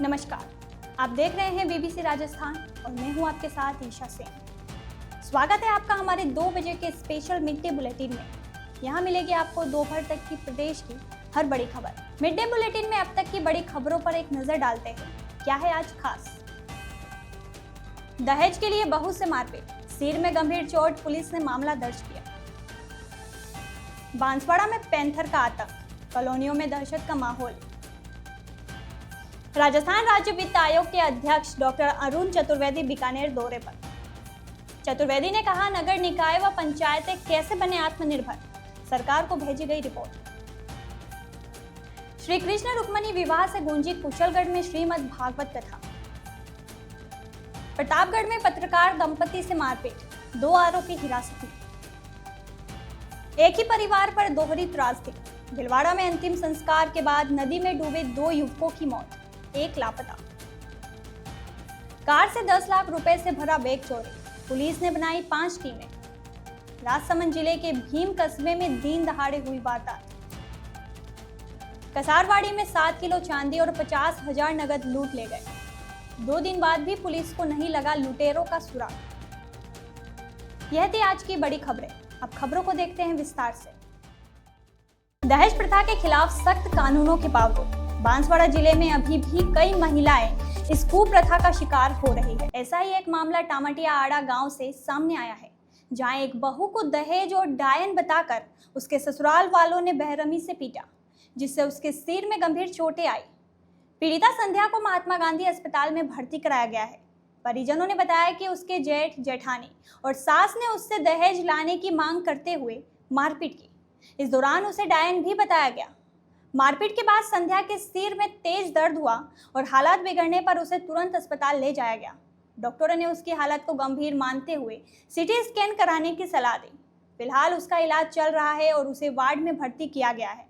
नमस्कार, आप देख रहे हैं बीबीसी राजस्थान और मैं हूं आपके साथ ईशा सेन। स्वागत है आपका हमारे 2 बजे के स्पेशल मिड डे बुलेटिन में। यहां मिलेगी आपको दोपहर तक की प्रदेश की हर बड़ी खबर। मिड डे बुलेटिन में अब तक की बड़ी खबरों पर एक नजर डालते हैं। क्या है आज खास? दहेज के लिए बहू से मारपीट, सिर में गंभीर चोट, पुलिस ने मामला दर्ज किया। बांसवाड़ा में पैंथर का आतंक, कॉलोनियों में दहशत का माहौल। राजस्थान राज्य वित्त आयोग के अध्यक्ष डॉक्टर अरुण चतुर्वेदी बीकानेर दौरे पर। चतुर्वेदी ने कहा, नगर निकाय व पंचायतें कैसे बने आत्मनिर्भर, सरकार को भेजी गई रिपोर्ट। श्री कृष्ण रुक्मणी विवाह से गूंजी कुशलगढ़ में श्रीमद् भागवत कथा। प्रतापगढ़ में पत्रकार दंपति से मारपीट, 2 आरोपी हिरासत में। एक ही परिवार पर दोहरी त्रासदी, भीलवाड़ा में अंतिम संस्कार के बाद नदी में डूबे 2 युवकों की मौत, 1 लापता। कार से 10 लाख रुपए से भरा बैग चोरी, पुलिस ने बनाई 5 टीमें। राजसमंद जिले के भीम कस्बे में दिन दहाड़े हुई वारदात। कसारवाड़ी में 7 किलो चांदी और 50,000 नगद लूट ले गए। 2 दिन बाद भी पुलिस को नहीं लगा लुटेरों का सुराग। यह थी आज की बड़ी खबरें। अब खबरों को देखते हैं विस्तार से। दहेज प्रथा के खिलाफ सख्त कानूनों के बावजूद बांसवाड़ा जिले में अभी भी कई महिलाएं इस कुप्रथा का शिकार हो रही है। ऐसा ही एक मामला टामटिया आड़ा गांव से सामने आया है, जहां एक बहू को दहेज और डायन बताकर उसके ससुराल वालों ने बेरहमी से पीटा, जिससे उसके सिर में गंभीर चोटें आई। पीड़िता संध्या को महात्मा गांधी अस्पताल में भर्ती कराया गया है। परिजनों ने बताया कि उसके जेठ, जेठानी और सास ने उससे दहेज लाने की मांग करते हुए मारपीट की। इस दौरान उसे डायन भी बताया गया। मारपीट के बाद संध्या के सिर में तेज दर्द हुआ और हालात बिगड़ने पर उसे तुरंत अस्पताल ले जाया गया। डॉक्टरों ने उसकी हालत को गंभीर मानते हुए सीटी स्कैन कराने की सलाह दी। फिलहाल उसका इलाज चल रहा है और उसे वार्ड में भर्ती किया गया है।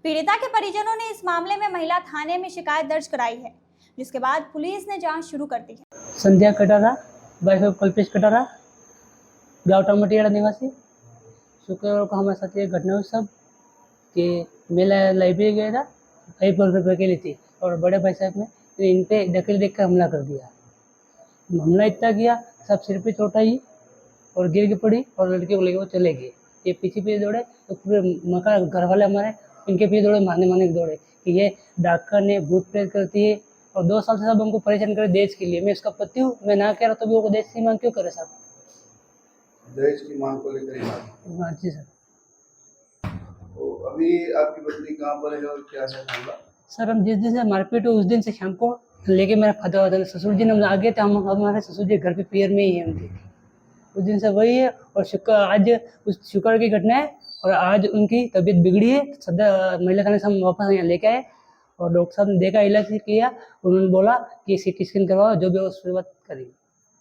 पीड़िता के परिजनों ने इस मामले में महिला थाने में शिकायत दर्ज कराई है, जिसके बाद पुलिस ने जांच शुरू कर दी है। संध्या कटारा, वाइफ ऑफ कल्पेश कटारा, गाँव टामटियाड़ा निवासी। शुक्रवार को हमारे साथ ये घटना हुई सब कि मैं लाइब्रेरी गया था, 5 रुपये के लिए थी और बड़े भाई साहब ने इन पे डकैत देखकर हमला कर दिया। हमला इतना किया, सब सिर पे चोट आई और गिर के पड़ी और लड़के को लेके वो चले गए। ये पीछे दौड़े तो पूरे मकान घर वाले हमारे इनके पीछे दौड़े, मारने दौड़े कि ये डाकघर ने भूत प्रेत करती है और 2 साल से सब हमको परेशान करे देश के लिए। मैं इसका पति हूँ, मैं ना कह रहा तो भी वो देश की मांग क्यों करे साहब? दहेज की मांग को लेकर हाँ जी सर। तो अभी आपकी पत्नी कहाँ पर है और क्या है मामला? सर हम जिस दिन से मारपीट हुई उस दिन से शाम को लेके मेरा फादर ससुर जी ने हम आगे थे, हम हमारे ससुर जी घर पे पियर में ही है उनके। उस दिन से वही है और आज उस शुक्र की घटना है और आज उनकी तबीयत बिगड़ी है। सदा महिला थाने से हम वापस यहाँ लेके आए और डॉक्टर साहब ने देखा, इलाज किया। उन्होंने बोला कि सीटी स्कैन करवाओ, जो भी उसके बाद करेंगे।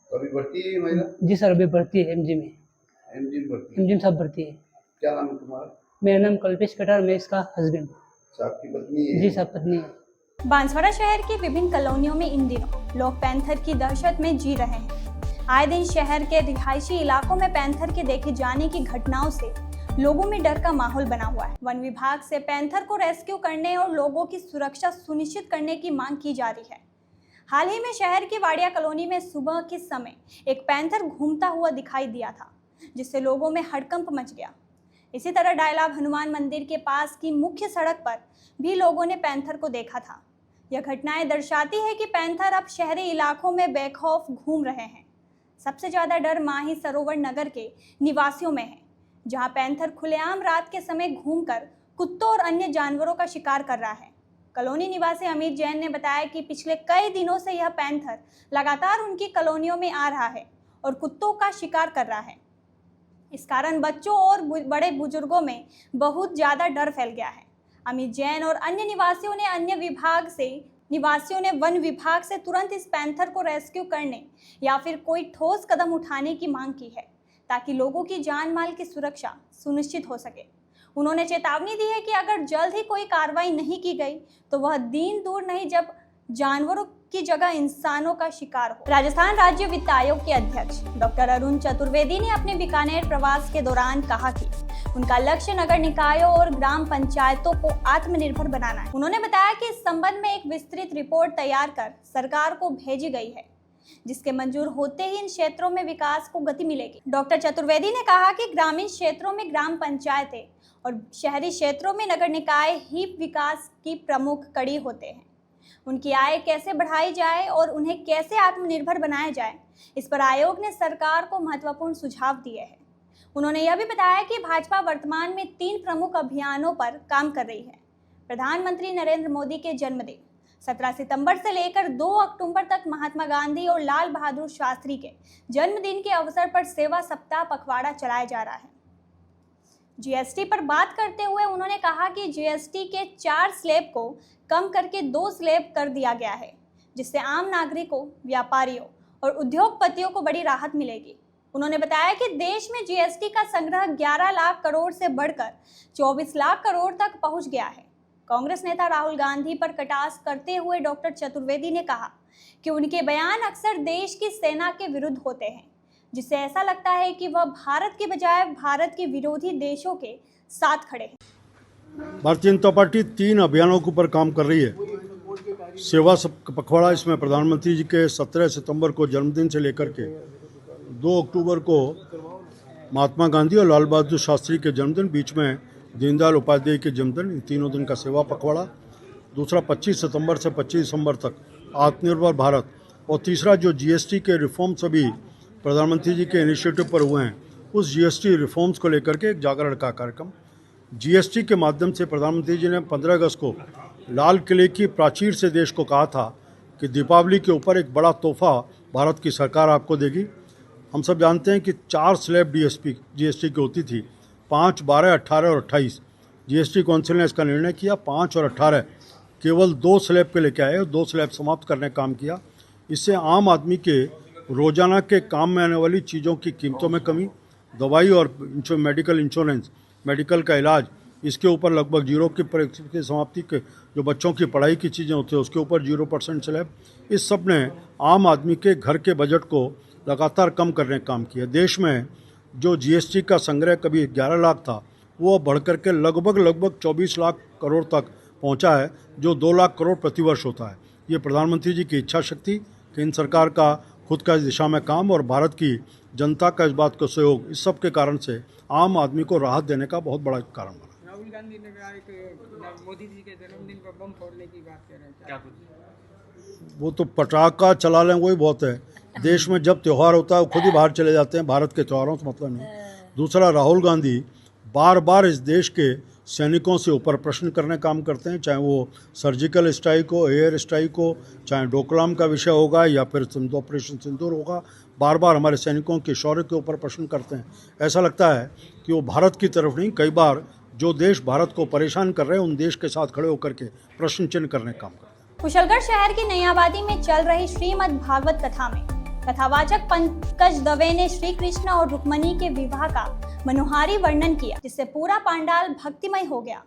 अभी भर्ती है महिला? जी सर, अभी भर्ती है एमजी में। एमजी में भर्ती? एमजी में सब भर्ती है। क्या नाम है तुम्हारा? मेरा नाम कल्पेश कटार, मैं इसका हस्बैंड। आपकी पत्नी है? जी सर, पत्नी है। बांसवाड़ा शहर की विभिन्न कॉलोनियों में इन दिनों लोग पैंथर की दहशत में जी रहे हैं। आए दिन शहर के रिहायशी इलाकों में पैंथर के देखे जाने की घटनाओं से लोगों में डर का माहौल बना हुआ है। वन विभाग से पैंथर को रेस्क्यू करने और लोगों की सुरक्षा सुनिश्चित करने की मांग की जा रही है। हाल ही में शहर की वाड़िया कॉलोनी में सुबह के समय एक पैंथर घूमता हुआ दिखाई दिया था, जिससे लोगों में हड़कंप मच गया। इसी तरह डायलाब हनुमान मंदिर के पास की मुख्य सड़क पर भी लोगों ने पैंथर को देखा था। यह घटनाएं दर्शाती है कि पैंथर अब शहरी इलाकों में बेखौफ घूम रहे हैं। सबसे ज्यादा डर माही सरोवर नगर के निवासियों में है, जहां पैंथर खुलेआम रात के समय घूमकर कुत्तों और अन्य जानवरों का शिकार कर रहा है। कॉलोनी निवासी अमित जैन ने बताया कि पिछले कई दिनों से यह पैंथर लगातार उनकी कॉलोनियों में आ रहा है और कुत्तों का शिकार कर रहा है। इस कारण बच्चों और बड़े बुजुर्गों में बहुत ज़्यादा डर फैल गया है। अमित जैन और अन्य निवासियों ने वन विभाग से तुरंत इस पैंथर को रेस्क्यू करने या फिर कोई ठोस कदम उठाने की मांग की है, ताकि लोगों की जान माल की सुरक्षा सुनिश्चित हो सके। उन्होंने चेतावनी दी है कि अगर जल्द ही कोई कार्रवाई नहीं की गई तो वह दिन दूर नहीं जब जानवरों की जगह इंसानों का शिकार हो। राजस्थान राज्य वित्त आयोग के अध्यक्ष डॉक्टर अरुण चतुर्वेदी ने अपने बीकानेर प्रवास के दौरान कहा कि उनका लक्ष्य नगर निकायों और ग्राम पंचायतों को आत्मनिर्भर बनाना है। उन्होंने बताया कि इस संबंध में एक विस्तृत रिपोर्ट तैयार कर सरकार को भेजी गई है, जिसके मंजूर होते ही इन क्षेत्रों में विकास को गति मिलेगी। डॉक्टर चतुर्वेदी ने कहा कि ग्रामीण क्षेत्रों में ग्राम पंचायतें और शहरी क्षेत्रों में नगर निकाय ही विकास की प्रमुख कड़ी होते हैं। उनकी आय कैसे बढ़ाई जाए और उन्हें कैसे आत्मनिर्भर बनाया जाए, इस पर आयोग ने सरकार को महत्वपूर्ण सुझाव दिए हैं। उन्होंने यह भी बताया कि भाजपा वर्तमान में 3 प्रमुख अभियानों पर काम कर रही है। प्रधानमंत्री नरेंद्र मोदी के जन्मदिन 17 सितंबर से लेकर 2 अक्टूबर तक महात्मा गांधी और लाल बहादुर शास्त्री के जन्मदिन के अवसर पर सेवा सप्ताह पखवाड़ा चलाया जा रहा है। जीएसटी पर बात करते हुए उन्होंने कहा कि जीएसटी के 4 स्लैब को कम करके 2 स्लैब कर दिया गया है, जिससे आम नागरिकों, व्यापारियों और उद्योगपतियों को बड़ी राहत मिलेगी। उन्होंने बताया कि देश में जीएसटी का संग्रह 11 लाख करोड़ से बढ़कर 24 लाख करोड़ तक पहुंच गया है। कांग्रेस नेता राहुल गांधी पर कटाक्ष करते हुए डॉक्टर चतुर्वेदी ने कहा कि उनके बयान अक्सर देश की सेना के विरुद्ध होते हैं, जिससे ऐसा लगता है कि वह भारत के बजाय भारत के विरोधी देशों के साथ खड़े हैं। भारतीय जनता पार्टी 3 अभियानों के ऊपर काम कर रही है। सेवा पखवाड़ा, इसमें प्रधानमंत्री जी के 17 सितंबर को जन्मदिन से लेकर के 2 अक्टूबर को महात्मा गांधी और लाल बहादुर शास्त्री के जन्मदिन, बीच में दीनदयाल उपाध्याय के जन्मदिन, इन तीनों दिन का सेवा पखवाड़ा। दूसरा 25 सितंबर से 25 दिसंबर तक आत्मनिर्भर भारत, और तीसरा जो जीएसटी के रिफॉर्म सभी प्रधानमंत्री जी के इनिशिएटिव पर हुए हैं, उस जीएसटी रिफॉर्म्स को लेकर के एक जागरण का कार्यक्रम। जीएसटी के माध्यम से प्रधानमंत्री जी ने 15 अगस्त को लाल किले की प्राचीर से देश को कहा था कि दीपावली के ऊपर एक बड़ा तोहफा भारत की सरकार आपको देगी। हम सब जानते हैं कि 4 स्लैब जीएसटी की होती थी, 5, 12, 18 और 28। जीएसटी काउंसिल ने इसका निर्णय किया, 5 और 18 केवल 2 स्लैब पे लेके आए और 2 स्लैब समाप्त करने का काम किया। इससे आम आदमी के रोजाना के काम में आने वाली चीज़ों की कीमतों में कमी, दवाई और मेडिकल इंश्योरेंस, मेडिकल का इलाज, इसके ऊपर लगभग 0 की समाप्ति के, जो बच्चों की पढ़ाई की चीज़ें होती हैं उसके ऊपर 0% स्लैब, इस सब ने आम आदमी के घर के बजट को लगातार कम करने का काम किया। देश में जो जीएसटी का संग्रह कभी 11 लाख था, वो बढ़ करके लगभग 24 लाख करोड़ तक पहुंचा है, जो 2 लाख करोड़ प्रतिवर्ष होता है। ये प्रधानमंत्री जी की इच्छा शक्ति, केंद्र सरकार का खुद का इस दिशा में काम और भारत की जनता का इस बात को सहयोग, इस सब के कारण से आम आदमी को राहत देने का बहुत बड़ा कारण बना। राहुल गांधी ने कहा कि मोदी जी के जन्मदिन पर बम फोड़ने की बात कर रहे हैं, क्या कुछ? वो तो पटाखा चला लें वही बहुत है। देश में जब त्यौहार होता है वो खुद ही बाहर चले जाते हैं, भारत के त्योहारों से मतलब नहीं। दूसरा, राहुल गांधी बार बार इस देश के सैनिकों से ऊपर प्रश्न करने का काम करते हैं, चाहे वो सर्जिकल स्ट्राइक हो, एयर स्ट्राइक हो, चाहे डोकलाम का विषय होगा या फिर ऑपरेशन सिंदूर होगा, बार बार हमारे सैनिकों के शौर्य के ऊपर प्रश्न करते हैं। ऐसा लगता है कि वो भारत की तरफ नहीं, कई बार जो देश भारत को परेशान कर रहे हैं उन देश के साथ खड़े होकर के प्रश्न चिन्ह करने का काम करते हैं। कुशलगढ़ शहर की नई में चल रही श्रीमद् भागवत कथा में कथावाचक पंकज दवे ने श्री कृष्ण और रुक्मणी के विवाह का मनोहारी वर्णन किया, जिससे पूरा पंडाल भक्तिमय हो गया।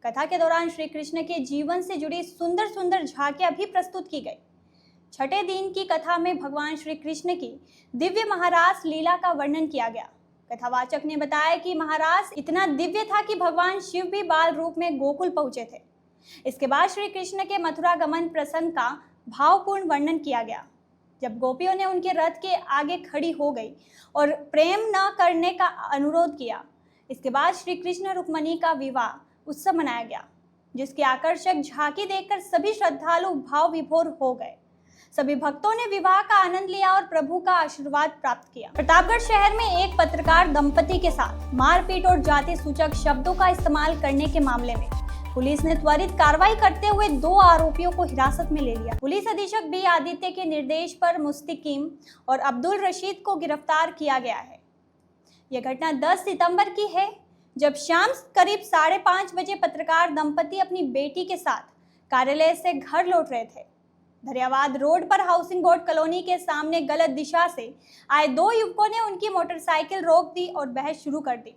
कथा के दौरान श्री कृष्ण के जीवन से जुड़ी सुंदर सुंदर झांकियां भी प्रस्तुत की गई। छठे दिन की कथा में भगवान श्री कृष्ण की दिव्य महारास लीला का वर्णन किया गया। कथावाचक ने बताया कि महारास इतना दिव्य था कि भगवान शिव भी बाल रूप में गोकुल पहुंचे थे। इसके बाद श्री कृष्ण के मथुरा गमन प्रसंग का भावपूर्ण वर्णन किया गया, जब गोपियों ने उनके रथ के आगे खड़ी हो गई और प्रेम न करने का अनुरोध किया। इसके बाद श्री कृष्ण रुक्मणी का विवाह उत्सव मनाया गया, जिसकी आकर्षक झांकी देखकर सभी श्रद्धालु भाव विभोर हो गए। सभी भक्तों ने विवाह का आनंद लिया और प्रभु का आशीर्वाद प्राप्त किया। प्रतापगढ़ शहर में एक पत्रकार दंपति के साथ मारपीट और जाति सूचक शब्दों का इस्तेमाल करने के मामले में पुलिस ने त्वरित कार्रवाई करते हुए 2 आरोपियों को हिरासत में ले लिया। पुलिस अधीक्षक बी आदित्य के निर्देश पर मुस्तकीम और अब्दुल रशीद को गिरफ्तार किया गया है। यह घटना 10 सितंबर की है, जब शाम करीब 5:30 बजे पत्रकार दंपति अपनी बेटी के साथ कार्यालय से घर लौट रहे थे। दरियावाद रोड पर हाउसिंग बोर्ड कॉलोनी के सामने गलत दिशा से आए 2 युवकों ने उनकी मोटरसाइकिल रोक दी और बहस शुरू कर दी।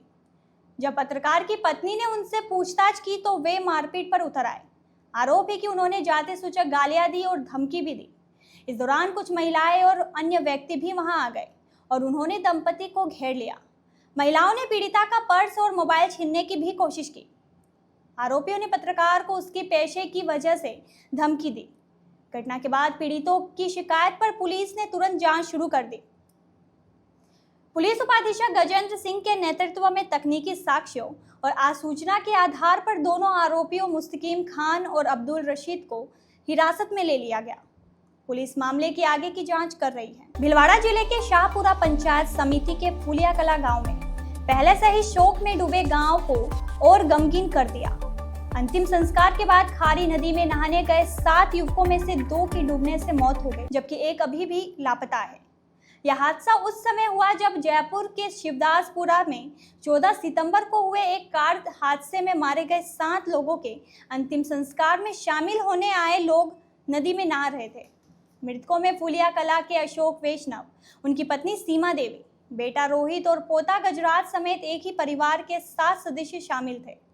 जब पत्रकार की पत्नी ने उनसे पूछताछ की तो वे मारपीट पर उतर आए। आरोप है कि उन्होंने जाति सूचक गालियां दी और धमकी भी दी। इस दौरान कुछ महिलाएं और अन्य व्यक्ति भी वहां आ गए और उन्होंने दंपति को घेर लिया। महिलाओं ने पीड़िता का पर्स और मोबाइल छीनने की भी कोशिश की। आरोपियों ने पत्रकार को उसकी पेशे की वजह से धमकी दी। घटना के बाद पीड़ितों की शिकायत पर पुलिस ने तुरंत जांच शुरू कर दी। पुलिस उपाधीक्षक गजेंद्र सिंह के नेतृत्व में तकनीकी साक्ष्यों और आसूचना के आधार पर दोनों आरोपियों मुस्तकीम खान और अब्दुल रशीद को हिरासत में ले लिया गया। पुलिस मामले की आगे की जांच कर रही है। भीलवाड़ा जिले के शाहपुरा पंचायत समिति के फूलिया कला गांव में पहले से ही शोक में डूबे गांव को और गमगीन कर दिया। अंतिम संस्कार के बाद खारी नदी में नहाने गए 7 युवकों में से 2 की डूबने से मौत हो गई, जबकि एक अभी भी लापता है। यह हादसा उस समय हुआ जब जयपुर के शिवदासपुरा में 14 सितंबर को हुए एक कार हादसे में मारे गए 7 लोगों के अंतिम संस्कार में शामिल होने आए लोग नदी में नहा रहे थे। मृतकों में फूलिया कला के अशोक वैष्णव, उनकी पत्नी सीमा देवी, बेटा रोहित और पोता गजराज समेत एक ही परिवार के 7 सदस्य शामिल थे।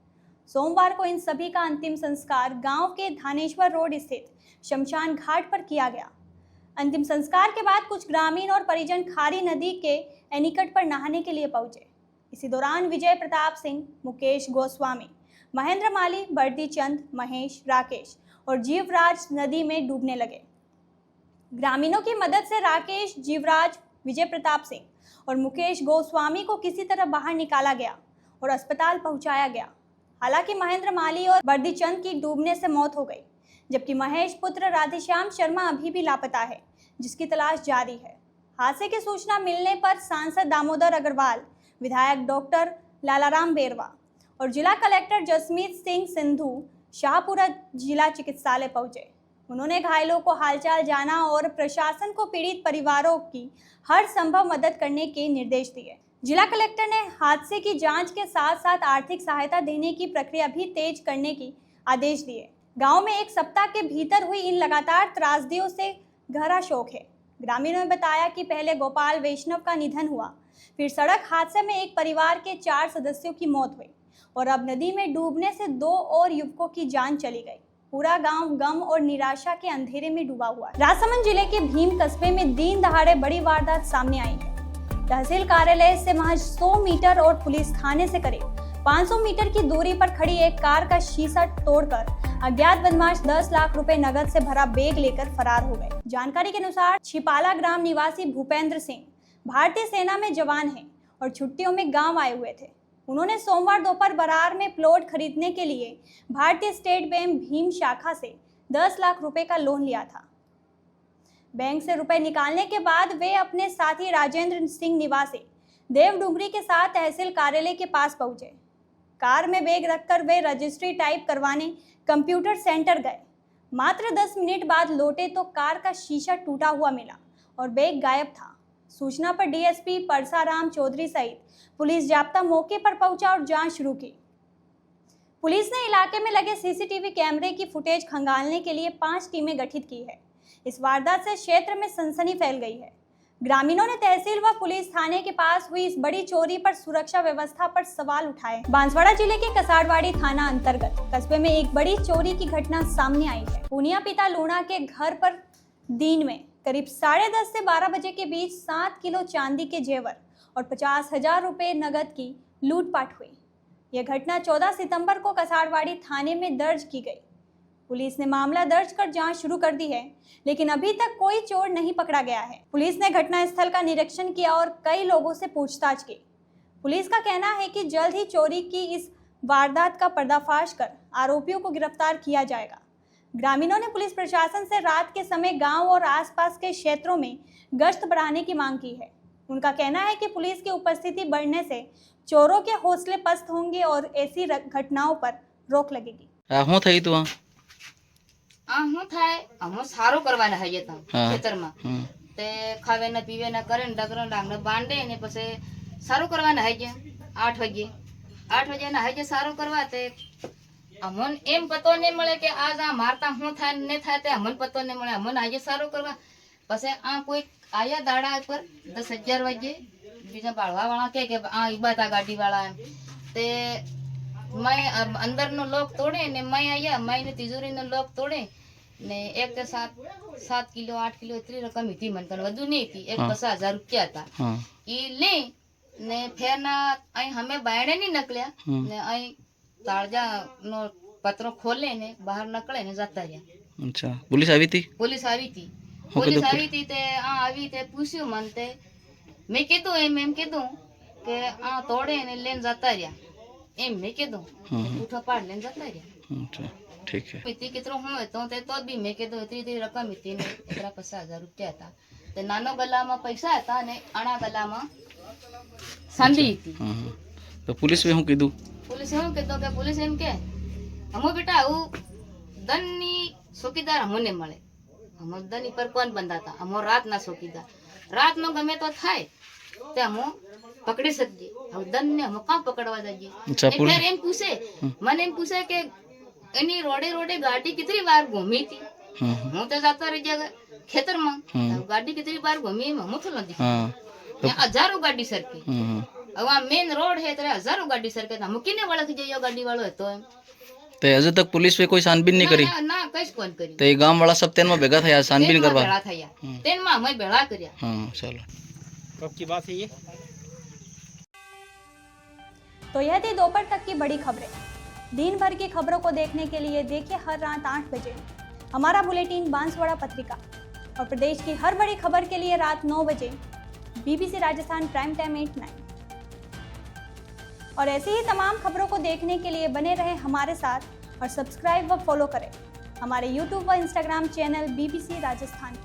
सोमवार को इन सभी का अंतिम संस्कार गांव के धानेश्वर रोड स्थित शमशान घाट पर किया गया। अंतिम संस्कार के बाद कुछ ग्रामीण और परिजन खारी नदी के एनीकट पर नहाने के लिए पहुंचे। इसी दौरान विजय प्रताप सिंह, मुकेश गोस्वामी, महेंद्र माली, बर्दी चंद, महेश, राकेश और जीवराज नदी में डूबने लगे। ग्रामीणों की मदद से राकेश, जीवराज, विजय प्रताप सिंह और मुकेश गोस्वामी को किसी तरह बाहर निकाला गया और अस्पताल पहुंचाया गया। हालांकि महेंद्र माली और बर्दी चंद की डूबने से मौत हो गई, जबकि महेश पुत्र राधेश्याम शर्मा अभी भी लापता है, जिसकी तलाश जारी है। हादसे की सूचना मिलने पर सांसद दामोदर अग्रवाल, विधायक डॉक्टर लालाराम बेरवा और जिला कलेक्टर जसमीत सिंह सिंधु शाहपुरा जिला चिकित्सालय पहुंचे। उन्होंने घायलों को हालचाल जाना और प्रशासन को पीड़ित परिवारों की हर संभव मदद करने के निर्देश दिए। जिला कलेक्टर ने हादसे की जांच के साथ साथ आर्थिक सहायता देने की प्रक्रिया भी तेज करने की आदेश दिए। गांव में एक सप्ताह के भीतर हुई इन लगातार त्रासदियों से गहरा शोक है। ग्रामीणों ने बताया कि पहले गोपाल वैष्णव का निधन हुआ, फिर सड़क हादसे में एक परिवार के 4 सदस्यों की मौत हुई और अब नदी में डूबने से 2 और युवकों की जान चली गई। पूरा गांव गम और निराशा के अंधेरे में डूबा हुआ है। राजसमंद जिले के भीम कस्बे में दिन दहाड़े बड़ी वारदात सामने आई है। तहसील कार्यालय से महज 100 मीटर और पुलिस थाने से करीब 500 मीटर की दूरी पर खड़ी एक कार का शीशा तोड़कर अज्ञात बदमाश 10 लाख रुपए नगद से भरा बैग लेकर फरार हो गए। जानकारी के अनुसार छिपाला ग्राम निवासी भूपेंद्र सिंह भारतीय सेना में जवान हैं और छुट्टियों में गांव आए हुए थे। उन्होंने सोमवार दोपहर बरार में प्लॉट खरीदने के लिए भारतीय स्टेट बैंक भीम शाखा से 10 लाख रुपए का लोन लिया था। बैंक से रुपए निकालने के बाद वे अपने साथी राजेंद्र सिंह निवासी देवडुंगरी के साथ तहसील कार्यालय के पास पहुंचे। कार में बैग रखकर वे रजिस्ट्री टाइप करवाने कंप्यूटर सेंटर गए। मात्र 10 मिनट बाद लौटे तो कार का शीशा टूटा हुआ मिला और बैग गायब था। सूचना पर डीएसपी परसाराम चौधरी सहित पुलिस जाब्ता मौके पर पहुंचा और जांच शुरू की। पुलिस ने इलाके में लगे सीसीटीवी कैमरे की फुटेज खंगालने के लिए 5 टीमें गठित की है। इस वारदात से क्षेत्र में सनसनी फैल गई है। ग्रामीणों ने तहसील व पुलिस थाने के पास हुई इस बड़ी चोरी पर सुरक्षा व्यवस्था पर सवाल उठाए। बांसवाड़ा जिले के कसाड़वाड़ी थाना अंतर्गत कस्बे में एक बड़ी चोरी की घटना सामने आई है। पूनिया पिता लूणा के घर पर दिन में करीब 10:30 से 12 बजे के बीच 7 किलो चांदी के जेवर और 50,000 रुपए नगद की लूटपाट हुई। यह घटना 14 सितंबर को कसाड़वाड़ी थाने में दर्ज की गई। पुलिस ने मामला दर्ज कर जांच शुरू कर दी है, लेकिन अभी तक कोई चोर नहीं पकड़ा गया है। पुलिस ने घटनास्थल का निरीक्षण किया और कई लोगों से पूछताछ की। पुलिस का कहना है कि जल्द ही चोरी की इस वारदात का पर्दाफाश कर आरोपियों को गिरफ्तार किया जाएगा। ग्रामीणों ने पुलिस प्रशासन से रात के समय गांव और आसपास के क्षेत्रों में गश्त बढ़ाने की मांग की है। उनका कहना है कि पुलिस की उपस्थिति बढ़ने से चोरों के हौसले पस्त होंगे और ऐसी घटनाओं पर रोक लगेगी। હું થઈ તું હું થાય અમે સારું કરવાના હઈએ તા ખેતરમાં તે ખાવે ને પીવે ને કરે ને ડગરો ડાંગને બાંધે ને પછી સારું કરવાના હઈએ 8 વાગે ના હઈએ સારું કરવા તે અમન એમ પતો નહીં મળે કે આજ આ મારતા હું થાય ને થાય તે અમન પતો નહીં મળે અમન આજે સારું કરવા પછી આ કોઈ આયા દાડા પર 10,000 વાગે બીજા બાળવા વાળા કે આ ઈબાતા ગાડી વાળા તે मैं अब अंदर नो लोग तोड़े ने मैं आया मैं तिजोरी नो लोग तोड़े ने एक के 7 किलो 8 किलो इतनी रकम थी मन कर वधु नहीं थी 50,000 रुपया था ई ले ने फिर ना आई हमें बायणे नहीं निकलिया ने आई तारजा नो पत्रों खोले ने बाहर निकले ने जाता रहा। अच्छा पुलिस आई थी पुलिस आई थी ते आई ते पूछ्यो मन ते मैं कीधु एम कीधु के तोड़े ने लेन जाता रहा एम मैं कीधु उठा पाड़ लेन जाता रहा। अच्छा ठीक है इतनी कितरो हूँ तो भी मैं कीधु इतनी रकम इतनी ने 50,000 रुपया था ते नानो गला में पैसा था ने अणा गला में सांदी थी। तो पुलिस में हूँ कीधु पुलिस हूँ कीधु के पुलिस एम के हमो बेटा वो दनी चौकीदार हमने मळे हम दनी पर कौन बंदा था हमो रात ना चौकीदार रात में गमे तो थाय ते हमो पकड़ी सकजे हम दन ने हम कहां पकड़वा जाइए। अच्छा फिर एम पूछे मन एम पूछे के एनी रोडे गाड़ी कितनी बार घूमी थी हूं तो जाता रह जगह खेतर में गाड़ी कितनी बार घूमी हम तो न दिखी हजारों गाड़ी सरके अब आ मेन रोड है तेरे हजारों गाड़ी सरके हम किने वळख जइयो गाड़ी वालो है तो एम ते अजे तक पुलिस पे कोई छानबीन नहीं करी ना कश कोन करी ते गांव वाला सब तेन में भेगा थया छानबीन करवा भेड़ा थया तेन में हम भेड़ा करया। हां चलो कब की बात है ये? तो यह थी दोपहर तक की बड़ी खबरें। दिन भर की खबरों को देखने के लिए देखिए हर रात 8 बजे हमारा बुलेटिन बांसवाड़ा पत्रिका और प्रदेश की हर बड़ी खबर के लिए रात 9 बजे BBC राजस्थान प्राइम टाइम 8/9। और ऐसी ही तमाम खबरों को देखने के लिए बने रहें हमारे साथ और सब्सक्राइब व फॉलो करें हमारे YouTube व Instagram चैनल BBC राजस्थान।